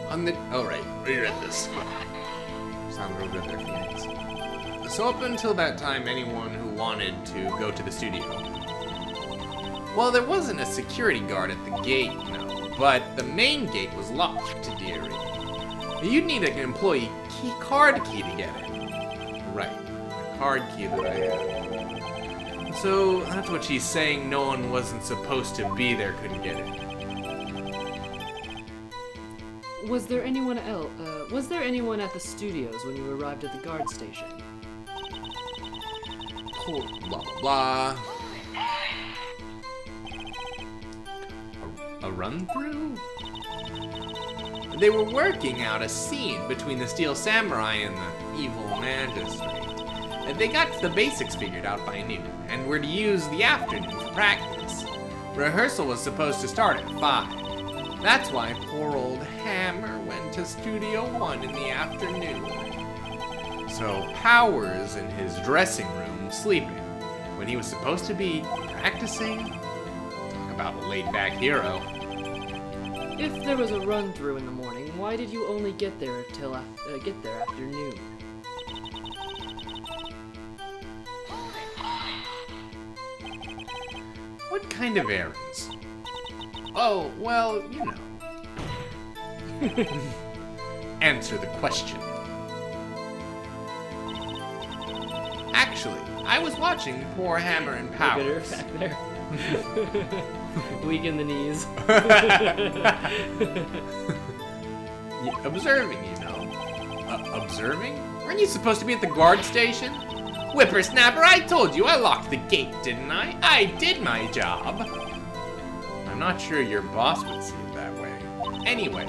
Oh, right. Reread this. Sound real good there, Phoenix. So up until that time, anyone who wanted to go to the studio. Well, there wasn't a security guard at the gate, no, but the main gate was locked to dearie. You'd need an employee card key to get in. Right, a card key that I have. So that's what she's saying. No one wasn't supposed to be there couldn't get in. Was there anyone else? Was there anyone at the studios when you arrived at the guard station? Blah blah blah. A run-through? They were working out a scene between the Steel Samurai and the evil magistrate. And they got the basics figured out by noon, and were to use the afternoon for practice. Rehearsal was supposed to start at 5. That's why poor old Hammer went to Studio 1 in the afternoon. So Powers in his dressing room sleeping, when he was supposed to be practicing? Talk about a laid-back hero. If there was a run-through in the morning, why did you only get there after noon? What kind of errands? Oh, well, you know. Answer the question. Actually, I was watching poor Hammer and Powers. Back there. Weak in the knees. Observing, you know. Observing? Weren't you supposed to be at the guard station? Whippersnapper, I told you I locked the gate, didn't I? I did my job. I'm not sure your boss would see it that way. Anyway,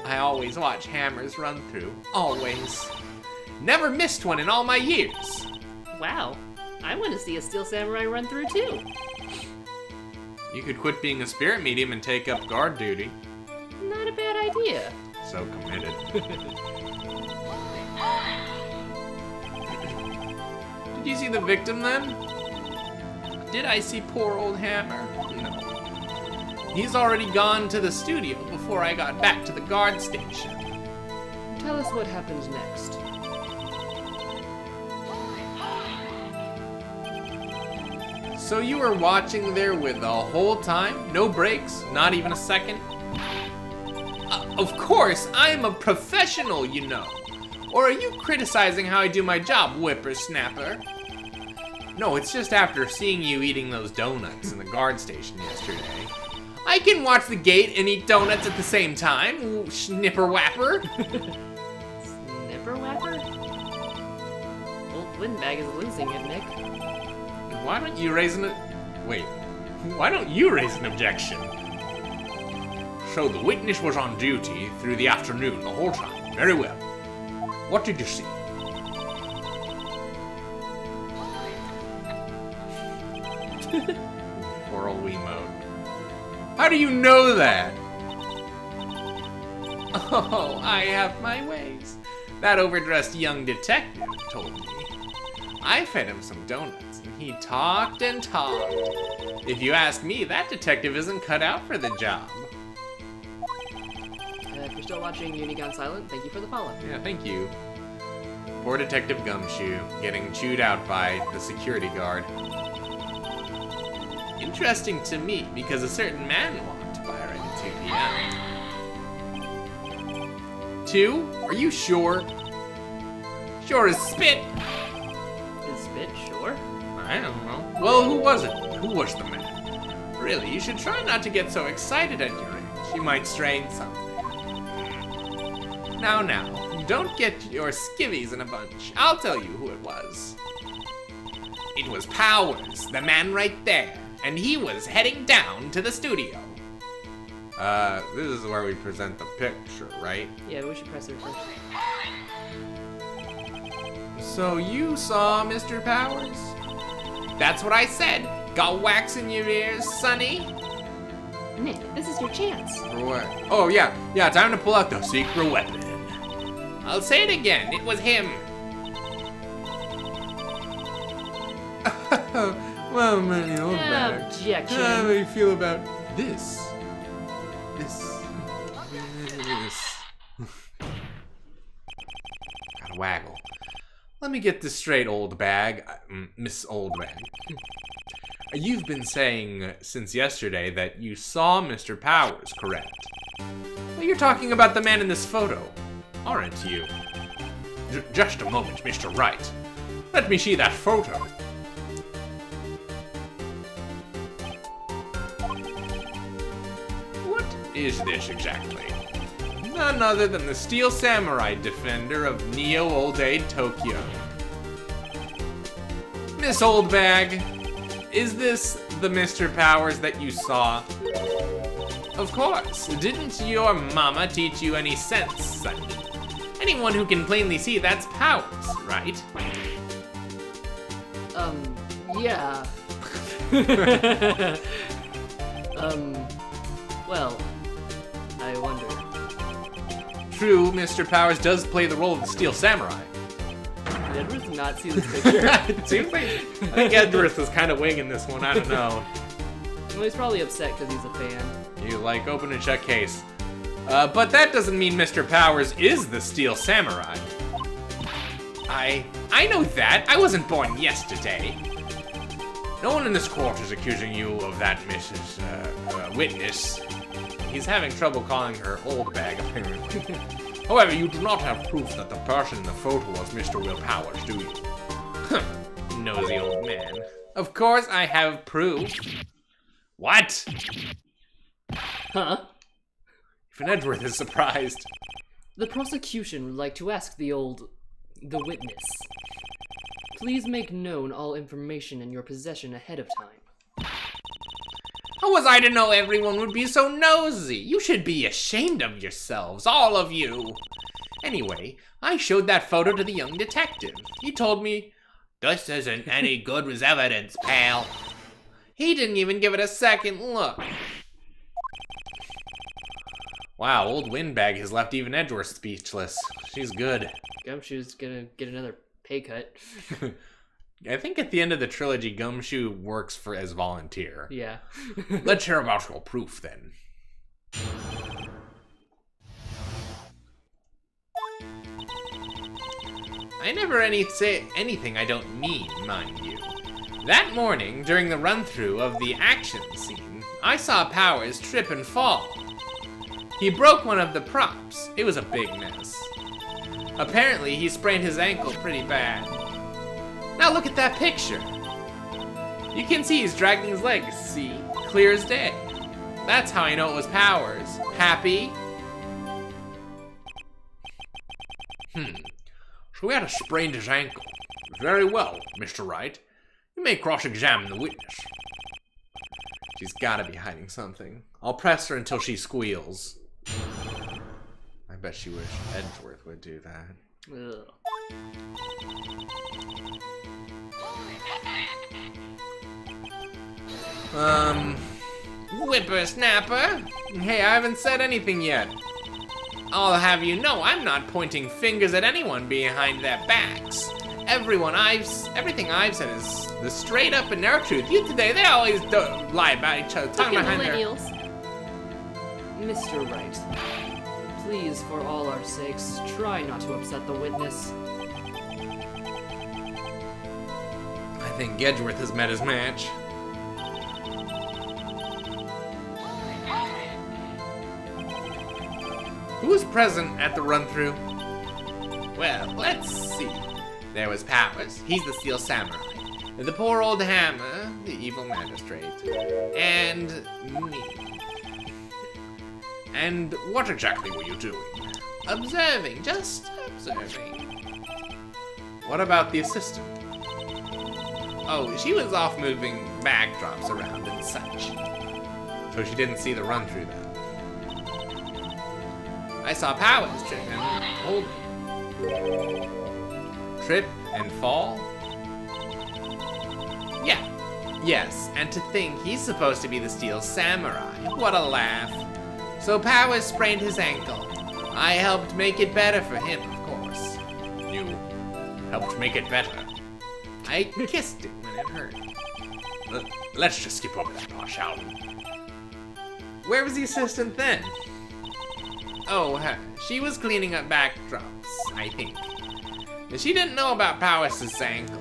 I always watch Hammers run through. Always. Never missed one in all my years. Wow, I want to see a Steel Samurai run through too. You could quit being a spirit medium and take up guard duty. Not a bad idea. So committed. Did you see the victim then? Did I see poor old Hammer? No. He's already gone to the studio before I got back to the guard station. Tell us what happened next. So you were watching there with the whole time? No breaks? Not even a second? Of course, I'm a professional, you know. Or are you criticizing how I do my job, whippersnapper? No, it's just after seeing you eating those donuts in the guard station yesterday. I can watch the gate and eat donuts at the same time, snipper-whapper. Snipper-whapper? Old Windbag is losing it, Nick. Why don't you raise an... Wait. Why don't you raise an objection? So the witness was on duty through the afternoon the whole time. Very well. What did you see? Poor old Wiimote. How do you know that? Oh, I have my ways. That overdressed young detective told me. I fed him some donuts, and he talked and talked. If you ask me, that detective isn't cut out for the job. If you're still watching Unicorn Silent, thank you for the follow. Yeah, thank you. Poor Detective Gumshoe, getting chewed out by the security guard. Interesting to me, because a certain man walked by right at 2 p.m. 2? Are you sure? Sure as spit! Is Spit sure? I don't know. Well, who was it? Who was the man? Really, you should try not to get so excited at your age. You might strain something. Now, don't get your skivvies in a bunch. I'll tell you who it was. It was Powers, the man right there, and he was heading down to the studio. This is where we present the picture, right? Yeah, we should press it first. So you saw Mr. Powers? That's what I said. Got wax in your ears, sonny? Nick, this is your chance. For what? Oh, yeah, time to pull out the secret weapon. I'll say it again, it was him. Well, man, old back. Objection. How do you feel about this? Gotta waggle. Let me get this straight, old bag. Miss Old Bag. You've been saying since yesterday that you saw Mr. Powers, correct? Well, you're talking about the man in this photo, aren't you? Just a moment, Mr. Wright. Let me see that photo. What is this exactly? None other than the Steel Samurai defender of Neo Old Aid Tokyo. Miss Old Bag, is this the Mr. Powers that you saw? Of course. Didn't your mama teach you any sense, son? Anyone who can plainly see, that's Powers, right? Yeah. Well, I wonder. True, Mr. Powers does play the role of the Steel Samurai. Did Edward not see this picture? It seems like I think Edworth is kind of winging this one. I don't know. Well, he's probably upset because he's a fan. You like open and shut case. But that doesn't mean Mr. Powers is the Steel Samurai. I know that. I wasn't born yesterday. No one in this court is accusing you of that, Mrs. Witness. He's having trouble calling her old bag, apparently. However, you do not have proof that the person in the photo was Mr. Will Powers, do you? Nosy old man. Of course I have proof. What? Huh? Even Edworth is surprised. The prosecution would like to ask the witness. Please make known all information in your possession ahead of time. How was I to know everyone would be so nosy? You should be ashamed of yourselves, all of you. Anyway, I showed that photo to the young detective. He told me, "This isn't any good as evidence, pal." He didn't even give it a second look. Wow, old Windbag has left even Edgeworth speechless. She's good. Gumshoe's gonna get another pay cut. I think at the end of the trilogy, Gumshoe works as volunteer. Yeah. Let's hear about your proof, then. I never say anything I don't mean, mind you. That morning, during the run-through of the action scene, I saw Powers trip and fall. He broke one of the props. It was a big mess. Apparently, he sprained his ankle pretty bad. Now look at that picture. You can see he's dragging his legs, see? Clear as day. That's how I know it was Powers. Happy? So he had sprained his ankle. Very well, Mr. Wright. You may cross-examine the witness. She's gotta be hiding something. I'll press her until she squeals. I bet she wished Edgeworth would do that. Ugh. Whippersnapper? Hey, I haven't said anything yet. I'll have you know I'm not pointing fingers at anyone behind their backs. Everything I've said is the straight up and narrow truth. You today, they always lie about each other, talking behind their... Mr. Wright, please, for all our sakes, try not to upset the witness. I think Edgeworth has met his match. Who was present at the run-through? Well, let's see. There was Powers, he's the Steel Samurai. The poor old Hammer, the evil magistrate. And me. And what exactly were you doing? Observing, just observing. What about the assistant? Oh, she was off moving backdrops around and such. So she didn't see the run-through then. I saw Powers trip and hold. Trip and fall? Yeah. Yes, and to think he's supposed to be the Steel Samurai. What a laugh. So Powers sprained his ankle. I helped make it better for him, of course. You helped make it better? I kissed it when it hurt. Let's just skip over that part, shall we? Where was the assistant then? Oh, her. She was cleaning up backdrops, I think. But she didn't know about Powers' ankle.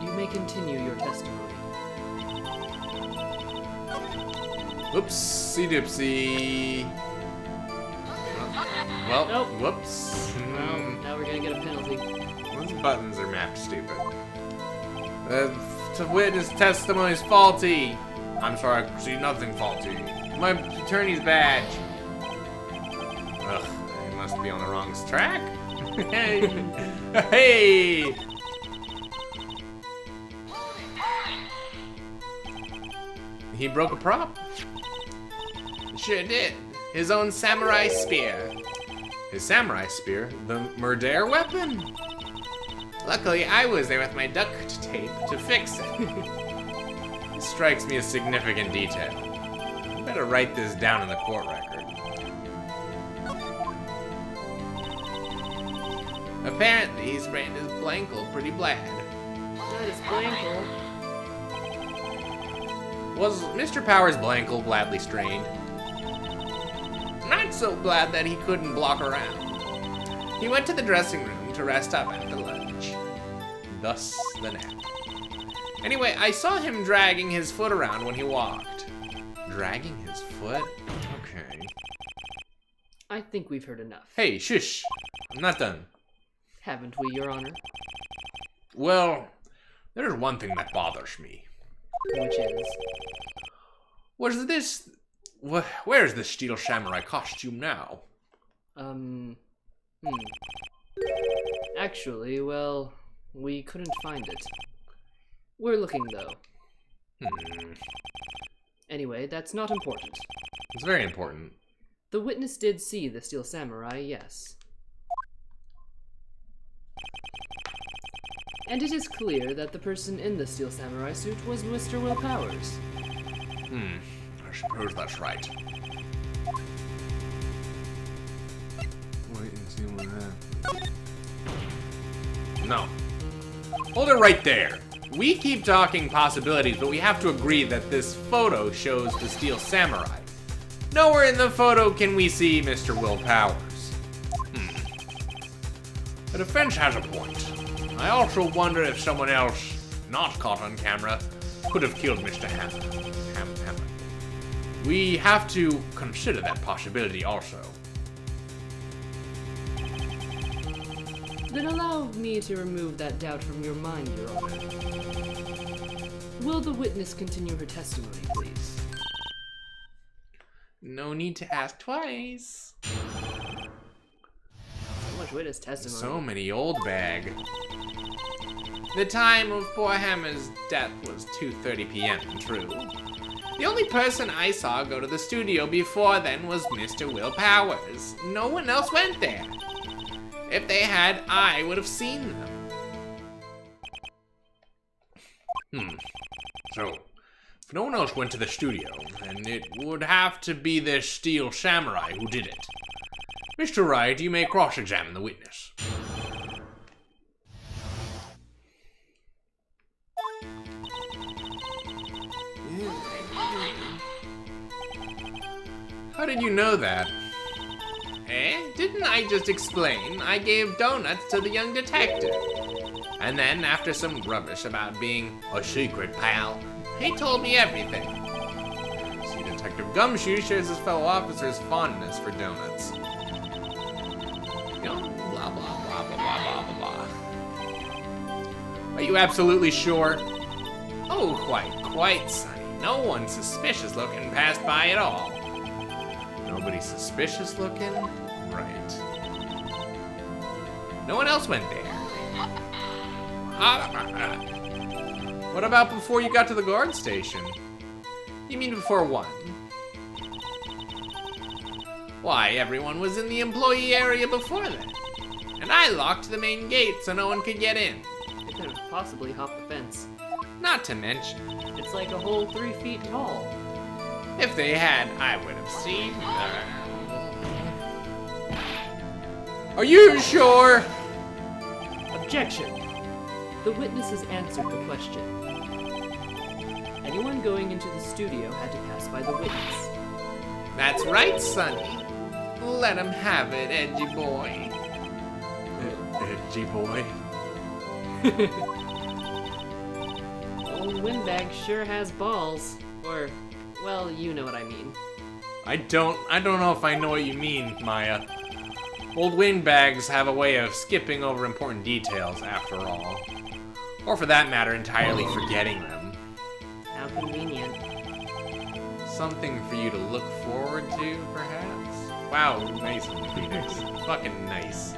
You may continue your testimony. Whoopsie dipsy. Well, Nope. whoops. Now we're gonna get a penalty. Those buttons are mapped stupid. To witness testimony is faulty. I'm sorry, I see nothing faulty. My attorney's badge. Ugh, I must be on the wrong track. Hey! Hey! He broke a prop? Sure did. His own samurai spear. His samurai spear? The murder weapon? Luckily, I was there with my duct tape to fix it. This strikes me as significant detail. I better write this down in the court record. Apparently, he sprained his blankle pretty bad. That is blankle. Was Mr. Powers' blankle badly strained? Not so bad that he couldn't block around. He went to the dressing room to rest up after lunch. Thus the nap. Anyway, I saw him dragging his foot around when he walked. Dragging his foot? Okay. I think we've heard enough. Hey, shush. I'm not done. Haven't we, Your Honor? Well, there's one thing that bothers me. Which is? Where's the Steel Samurai costume now? Actually, well, we couldn't find it. We're looking, though. Anyway, that's not important. It's very important. The witness did see the Steel Samurai, yes. And it is clear that the person in the Steel Samurai suit was Mr. Will Powers. I suppose that's right. Wait and see what happens. No. Hold it right there. We keep talking possibilities, but we have to agree that this photo shows the Steel Samurai. Nowhere in the photo can we see Mr. Will Powers. The defense has a point. I also wonder if someone else, not caught on camera, could have killed Mr. Hammer. We have to consider that possibility also. Then allow me to remove that doubt from your mind, Your Honor. Will the witness continue her testimony, please? No need to ask twice. So much witness testimony. So many old bag. The time of poor Hammer's death was 2:30 p.m., true. The only person I saw go to the studio before then was Mr. Will Powers. No one else went there. If they had, I would have seen them. So, if no one else went to the studio, then it would have to be this Steel Samurai who did it. Mr. Wright, you may cross-examine the witness. How did you know that? Didn't I just explain? I gave donuts to the young detective. And then, after some rubbish about being a secret pal, he told me everything. See, Detective Gumshoe shares his fellow officers' fondness for donuts. You know, blah, blah, blah, blah, blah, blah, blah. Are you absolutely sure? Oh, quite, Sonny. No one suspicious looking passed by at all. Nobody suspicious looking? Right. No one else went there. What about before you got to the guard station? You mean before what? Why, everyone was in the employee area before that. And I locked the main gate so no one could get in. They could have possibly hopped the fence. Not to mention, It's like a whole 3 feet tall. if they had, I would have seen them. Are you sure? Objection! The witness has answered the question. Anyone going into the studio had to pass by the witness. That's right, Sonny. Let him have it, edgy boy. Edgy boy. Old Windbag sure has balls. Or, well, you know what I mean. I don't know if I know what you mean, Maya. Old windbags have a way of skipping over important details, after all. Or for that matter, entirely forgetting them. How convenient. Something for you to look forward to, perhaps? Wow, nice, Phoenix. Fucking nice.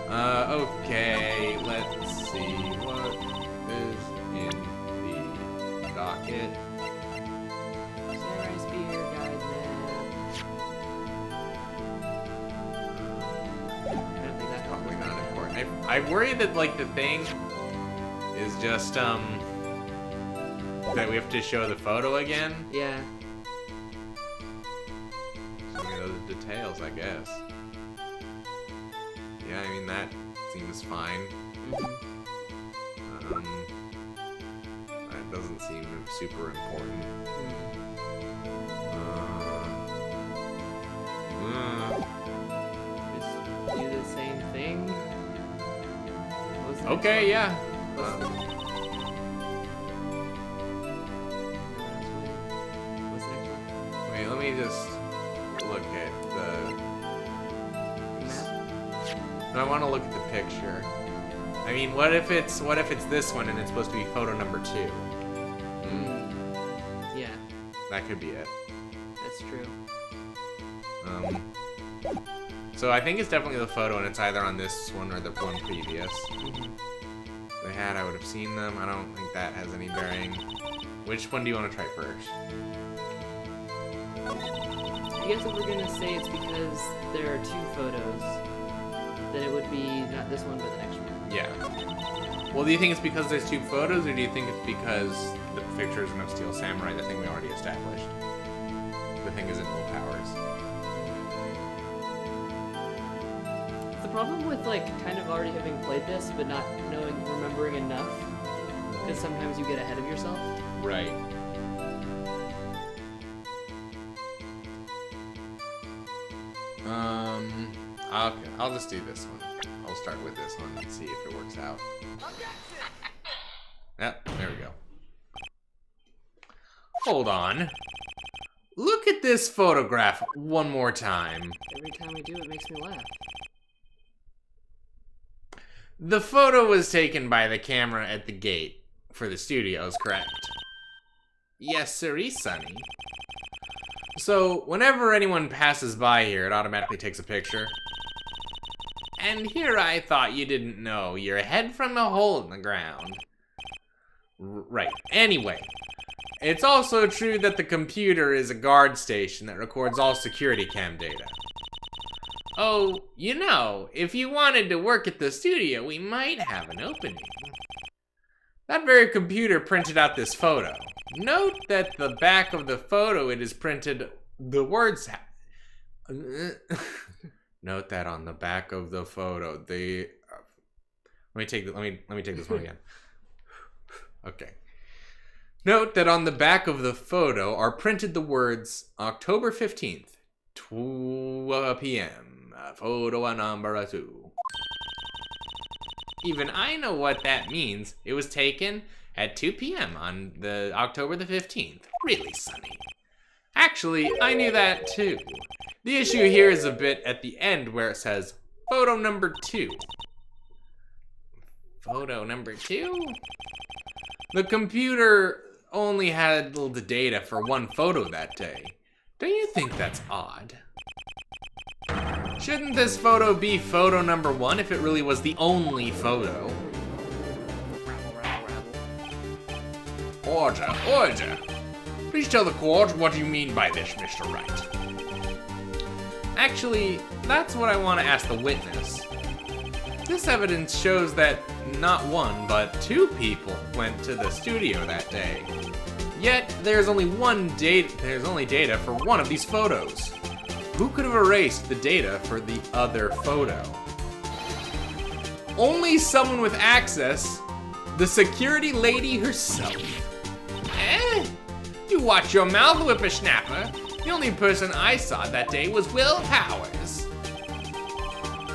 Okay, let's see. What is in the docket? Samurai Spear, guide map. I don't think that Probably not important. I worry that, like, the thing is just, that we have to show the photo again. Yeah. So, you know, the details, I guess. Yeah, I mean, that seems fine. That doesn't seem super important. Just do the same thing. What's the Okay, next yeah. one? What's the next one? Wait, let me just look at Map? I want to look at the picture. I mean, what if it's this one and it's supposed to be photo number 2? Yeah, That could be it. that's true. So I think it's definitely the photo, and it's either on this one or the one previous. If they had, I would have seen them. I don't think that has any bearing. Which one do you want to try first? I guess if we're gonna say it's because there are 2 photos, then it would be not this one, but the next one. Yeah. Well, do you think it's because there's 2 photos, or do you think it's because the picture isn't of Steel Samurai, the thing we already established? The thing isn't low powers. The problem with, like, kind of already having played this, but not remembering enough, because sometimes you get ahead of yourself. Right. Okay, I'll just do this one. I'll start with this one and see if it works out. Yep, there we go. Hold on. Look at this photograph one more time. Every time we do, it makes me laugh. The photo was taken by the camera at the gate for the studios, correct? Yes, sirree, Sonny. So, whenever anyone passes by here, it automatically takes a picture. And here I thought you didn't know. You're head from a hole in the ground. Right. Anyway, it's also true that the computer is a guard station that records all security cam data. Oh, you know, if you wanted to work at the studio, we might have an opening. That very computer printed out this photo. Note that the back of the photo, it is printed the words. Note that on the back of the photo, let me take this one again. Okay. Note that on the back of the photo are printed the words October 15th, 2 p.m. Photo number 2. Even I know what that means. It was taken at 2 p.m. on the October the 15th. Really, Sonny? Actually, I knew that too. The issue here is a bit at the end where it says photo number 2. Photo number 2? The computer only had the data for one photo that day. Don't you think that's odd? Shouldn't this photo be photo number 1 if it really was the only photo? Order, order. Please tell the court what you mean by this, Mr. Wright. Actually, that's what I want to ask the witness. This evidence shows that not 1, but 2 people went to the studio that day. Yet, there's only data for one of these photos. Who could have erased the data for the other photo? Only someone with access, the security lady herself. You watch your mouth, whippersnapper. The only person I saw that day was Will Powers.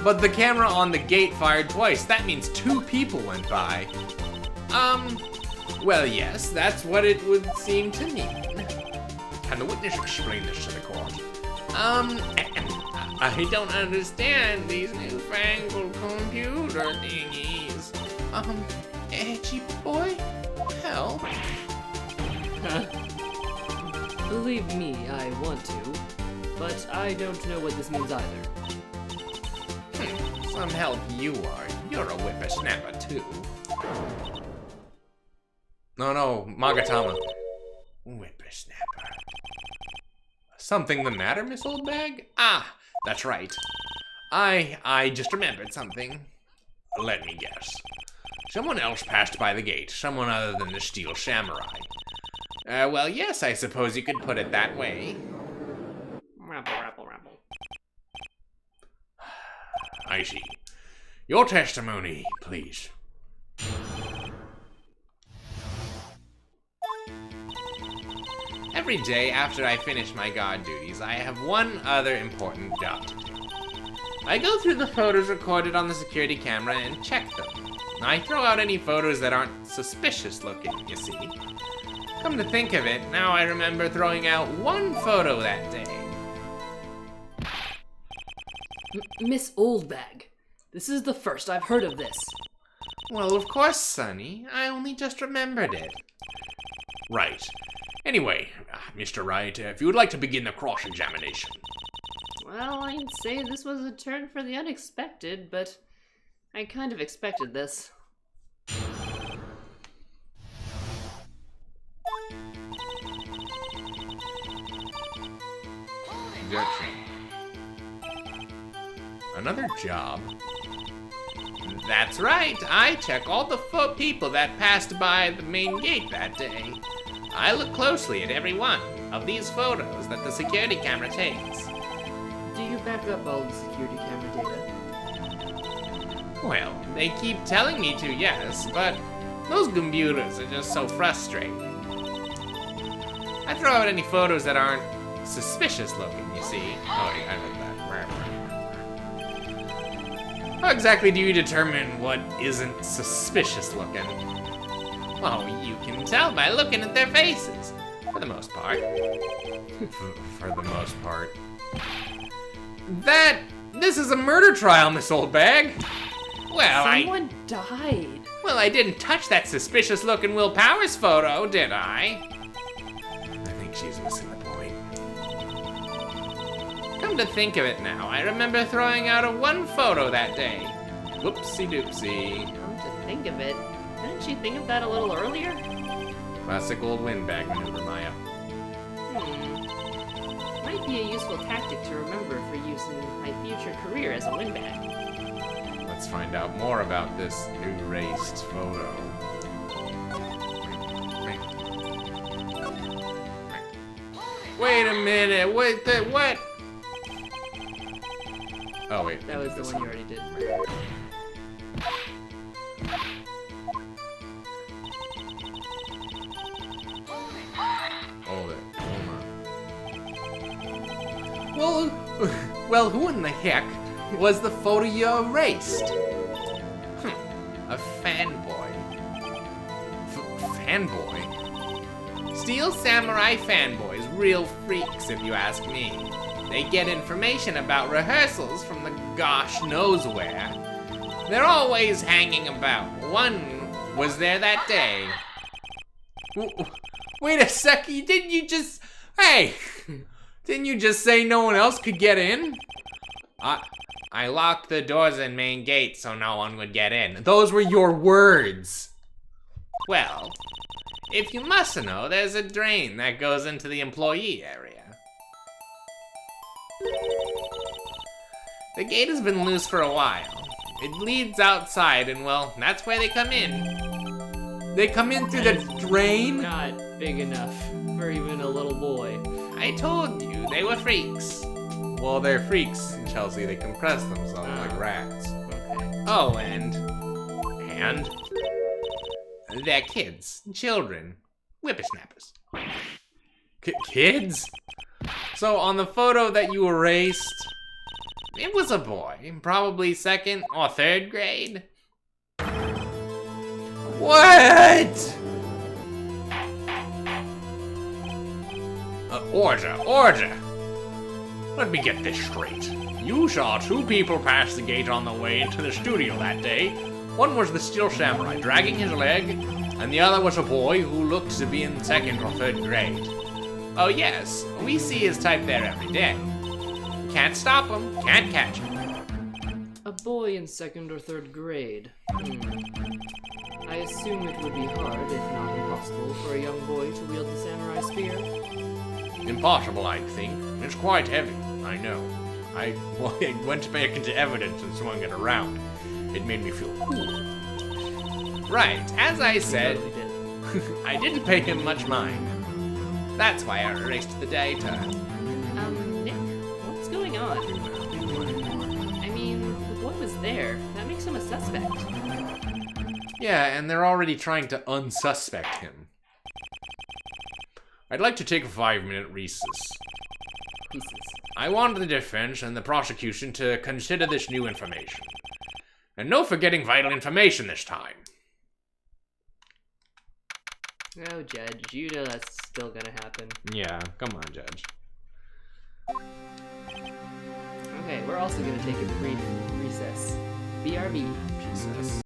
But the camera on the gate fired twice. That means 2 people went by. Well, yes, that's what it would seem to mean. Can the witness explain this to the court? I don't understand these newfangled computer thingies. Edgy boy? Hell. Believe me, I want to, but I don't know what this means either. Some help you are. You're a whippersnapper too. No, Magatama. Whippersnapper. Something the matter, Miss Oldbag? Ah, that's right. I just remembered something. Let me guess. Someone else passed by the gate. Someone other than the Steel Samurai. Well, yes, I suppose you could put it that way. Rabble. I see. Your testimony, please. Every day after I finish my guard duties, I have one other important job to do. I go through the photos recorded on the security camera and check them. I throw out any photos that aren't suspicious looking, you see. Come to think of it, now I remember throwing out one photo that day. Miss Oldbag, this is the first I've heard of this. Well, of course, Sonny. I only just remembered it. Right. Anyway, Mr. Wright, if you would like to begin the cross-examination. Well, I'd say this was a turn for the unexpected, but I kind of expected this. Objection. Another job? That's right. I check all the people that passed by the main gate that day. I look closely at every one of these photos that the security camera takes. Do you back up all the security camera data? Well, they keep telling me to, yes, but those computers are just so frustrating. I throw out any photos that aren't suspicious looking, you see. Oh, yeah, I read that. How exactly do you determine what isn't suspicious looking? Oh, you can tell by looking at their faces, for the most part. For the most part. This is a murder trial, Miss Oldbag. Well, Someone died. Well, I didn't touch that suspicious-looking Will Powers photo, did I? I think she's missing the point. Come to think of it now, I remember throwing out one photo that day. Whoopsie-doopsie. Come to think of it, didn't she think of that a little earlier? Classic old windbag maneuver, Maya. Might be a useful tactic to remember for use in my future career as a windbag. Let's find out more about this erased photo. Wait a minute, what? Oh wait. That was the one you already did. Hold on. Well, who in the heck was the photo you erased? A fanboy. Fanboy? Steel Samurai fanboys, real freaks if you ask me. They get information about rehearsals from the gosh knows where. They're always hanging about. One was there that day. Wait a sec, didn't you just... Hey! Didn't you just say no one else could get in? I locked the doors and main gate so no one would get in. Those were your words. Well, if you must know, there's a drain that goes into the employee area. The gate has been loose for a while. It leads outside and, well, that's where they come in. They come in through the drain? Not big enough for even a little boy. I told you, they were freaks. Well, they're freaks, Chelsea. They compress themselves like rats. Okay. Oh, and they're kids, children, whippersnappers. Kids? So on the photo that you erased, it was a boy, probably 2nd or 3rd grade. What? Order. Let me get this straight. You saw 2 people pass the gate on the way into the studio that day. One was the Steel Samurai dragging his leg, and the other was a boy who looked to be in 2nd or 3rd grade. Oh yes, we see his type there every day. Can't stop him, can't catch him. A boy in 2nd or 3rd grade. I assume it would be hard, if not impossible, for a young boy to wield the samurai spear. Impossible, I'd think. It's quite heavy, I know. I went back into evidence and swung it around. It made me feel cool. Right, as I said, I didn't pay him much mind. That's why I erased the data. Nick, what's going on? I mean, the boy was there. That makes him a suspect. Yeah, and they're already trying to unsuspect him. I'd like to take a 5-minute recess. Pieces. I want the defense and the prosecution to consider this new information. And no forgetting vital information this time. Oh, Judge, you know that's still gonna happen. Yeah, come on, Judge. Okay, we're also gonna take a brief recess. BRB. Jesus.